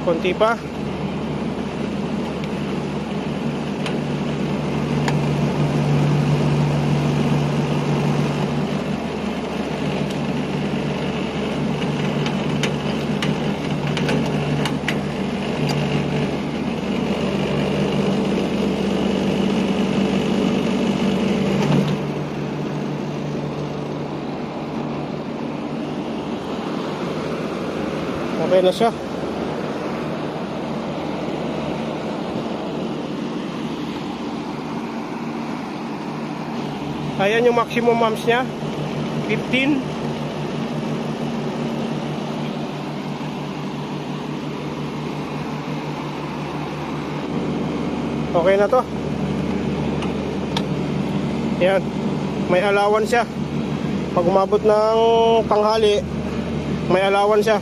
Konti pa. Okay na siya. Ayan yung maximum amps nya, 15. Okay na to. Ayan, may allowance siya. Pag umabot ng tanghali, may allowance siya.